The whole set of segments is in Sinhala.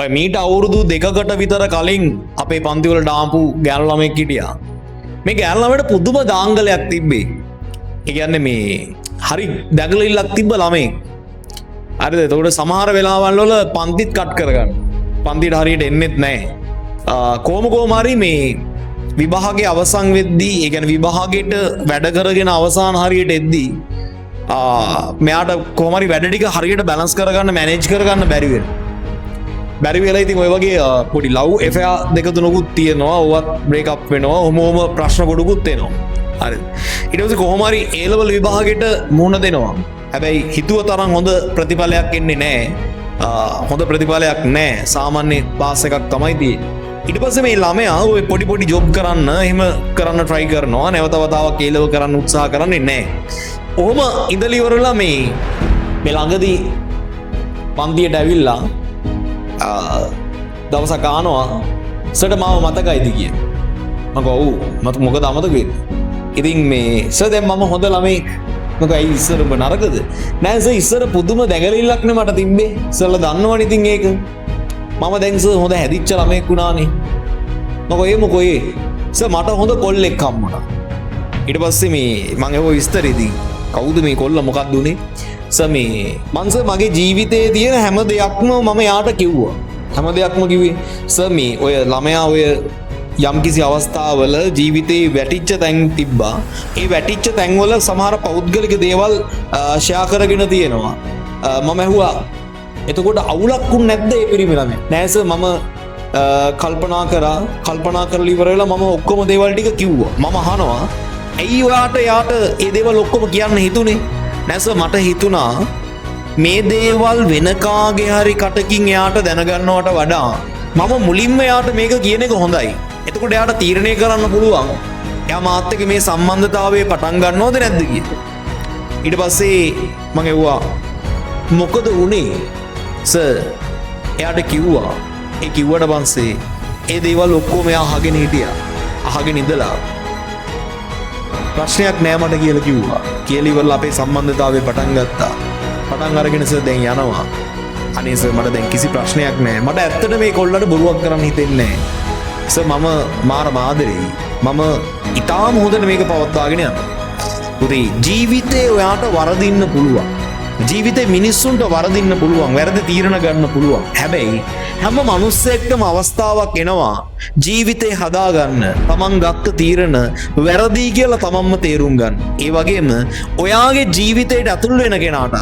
ඔය මීට අවුරුදු 2කට විතර කලින් අපේ පන්ති වල ඩාම්පු ගෑනු ළමෙක් හිටියා. මේ ගෑනු ළමයට පුදුම දාංගලයක් තිබ්බේ. ඒ කියන්නේ මේ හරි දැඟලිල්ලක් තිබ්බ ළමෙක්. හරිද? එතකොට සමහර වෙලාවල් වල පන්තිත් කට් කරගන්න. පන්තියට හරියට එන්නෙත් නැහැ. කොහොම හරි මේ විභාගයේ අවසන් වෙද්දී, ඒ කියන්නේ විභාගයට වැඩ කරගෙන අවසාන හරියට එද්දී මෙයාට කොහොම හරි වැඩ ටික හරියට බැලන්ස් කරගන්න, මැනේජ් කරගන්න බැරි වෙනවා. බැරි වෙලා ඉතින් ඔය වගේ පොඩි ලව් එෆෙයාර් දෙක තුනකුත් තියෙනවා. ඕවත් බ්‍රේක් අප් වෙනවා. ඔහොම ප්‍රශ්න ගොඩකුත් එනවා. හරිද? ඊට පස්සේ කොහොම හරි A level විභාගයට මුහුණ දෙනවා. හැබැයි හිතුව තරම් හොඳ ප්‍රතිඵලයක් එන්නේ නැහැ. හොඳ ප්‍රතිඵලයක් නැහැ. සාමාන්‍ය පාස් එකක් තමයි තියෙන්නේ. ඊට පස්සේ මේ ළමයා ඔය පොඩි ජොබ් කරන්න එහෙම කරන්න try කරනවා. නැවත වතාවක් A level කරන්න උත්සාහ කරන්නේ නැහැ. ඔහොම ඉඳලා ඉවරලා මේ ළඟදී පන්තියට ඇවිල්ලා දවසක් ආනවා සර් මාව මතකයිද කිය. මම ගෝ ඔව් මොකද අමතක වෙන්නේ. ඉතින් මේ සර් දැන් මම හොඳ ළමෙක්. මම ඇයි ඉස්සර ඔබ නරකද? නෑ සර් ඉස්සර පුදුම දැඟලිල්ලක් නේ මට තිබ්බේ. සර්ලා දන්නවනේ ඉතින් ඒක. මම දැන් සර් හොඳ හැදිච්ච ළමෙක් වුණානේ. මම මොකෝ සර් මට හොඳ කොල්ලෙක් හම්බුණා. ඊට පස්සේ මේ මම ඒව විස්තරෙදී කවුද මේ කොල්ල මොකක්ද උනේ? සර් මේ මං සර් මගේ ජීවිතයේ තියෙන හැම දෙයක්ම මම යාට කිව්වා. හැම දෙයක්ම කිව්වේ සර් මේ ඔය ළමයා ඔය යම්කිසි අවස්ථාවල ජීවිතේ වැටිච්ච තැන් තිබ්බා. ඒ වැටිච්ච තැන්වල සමහර පෞද්ගලික දේවල් ෂෙයා කරගෙන තියෙනවා. මම ඇහුවා එතකොට අවුලක් වුනේ නැද්ද ඒ පිරිමි ළමයා? නෑ සර් මම කල්පනා කරලා ඉවර වෙලා මම ඔක්කොම දේවල් ටික කිව්වා. මම අහනවා ඇයි ඔයාට යාට ඒ දේවල් ඔක්කොම කියන්න හිතුනේ? නෑ සර් මට හිතුණා මේ දේවල් වෙන කාගේ හරි කටකින් එයාට දැනගන්නවට වඩා මම මුලින්ම එයාට මේක කියන එක හොඳයි. එතකොට එයාට තීරණය කරන්න පුළුවන් එයා මාත් එක්ක මේ සම්බන්ධතාවය පටන් ගන්නවද නැද්ද කියලා. ඊට පස්සේ මම ඇහුවා මොකද වුනේ? සර් එයාට කිව්වා. ඒ කිව්වට පස්සේ ඒ දේවල් ඔක්කොම එයා අහගෙන හිටියා. අහගෙන ඉඳලා ප්‍රශ්නයක් නෑ මට කියලා කිව්වා. කියලා ඉවරලා අපේ සම්බන්ධතාවය පටන් ගත්තා. පටන් අරගෙන සර් දැන් යනවා. අනේ සර් මට දැන් කිසි ප්‍රශ්නයක් නෑ. මට ඇත්තට මේ කොල්ලට බොරුවක් කරන්න හිතෙන්නේ නෑ. සර් මම මාර ආදරෙයි. මම ඊටාම හොඳට මේක පවත්වාගෙන යනවා. පුතේ ජීවිතේ ඔයාට වරදින්න පුළුවන්. ජීවිතේ මිනිස්සුන්ට වරදින්න පුළුවන්. වැරදි තීරණ ගන්න පුළුවන්. හැබැයි හැම මිනිස්සෙක්ටම අවස්ථාවක් එනවා ජීවිතේ හදාගන්න. තමන් ගත්ත තීරණ වැරදි කියලා තමන්ම තේරුම් ගන්න. ඒ වගේම ඔයාගේ ජීවිතයට ඇතුල් වෙන කෙනාට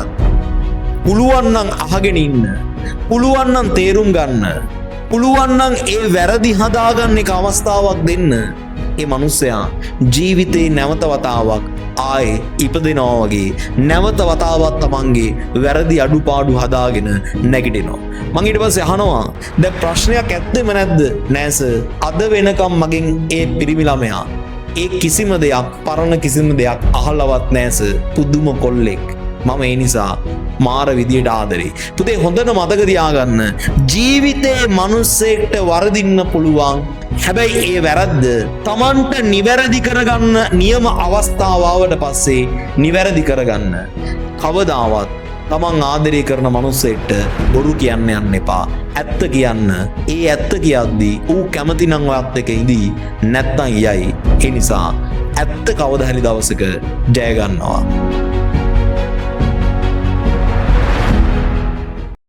පුළුවන් නම් අහගෙන ඉන්න. පුළුවන් නම් තේරුම් ගන්න. පුළුවන් නම් ඒ වැරදි හදාගන්න එක අවස්ථාවක් දෙන්න. ඒ මිනිස්සයා ජීවිතේ නැවත වතාවක් ආයේ ඉපදෙනවා වගේ නැවත වතාවක් තමන්ගේ වැරදි අඩුපාඩු හදාගෙන නැගිටිනවා. මං ඊට පස්සේ අහනවා දැන් ප්‍රශ්නයක් ඇත්තෙම නැද්ද? නෑ සර්. අද වෙනකම් මගෙන් ඒ පිරිමි ළමයා ඒ කිසිම දෙයක් පරණ කිසිම දෙයක් අහලවත් නෑ සර්. පුදුම කොල්ලෙක්. මම ඒ නිසා මාර විදියට ආදරේ. පුතේ හොඳට මතක තියාගන්න ජීවිතේ මිනිස්සෙක්ට වරදින්න පුළුවන්. හැබැයි ඒ වැරද්ද තමන්ට නිවැරදි කරගන්න නියම අවස්ථාව ආවට පස්සේ නිවැරදි කරගන්න. කවදාවත් තමන් ආදරය කරන මිනිස්සෙක්ට බොරු කියන්න යන්න එපා. ඇත්ත කියන්න. ඒ ඇත්ත කියද්දී ඌ කැමති නම් ඔයත් එක්ක ඉඳී නැත්නම් යයි. ඒ නිසා ඇත්ත කවදා හරි දවසක ජය ගන්නවා.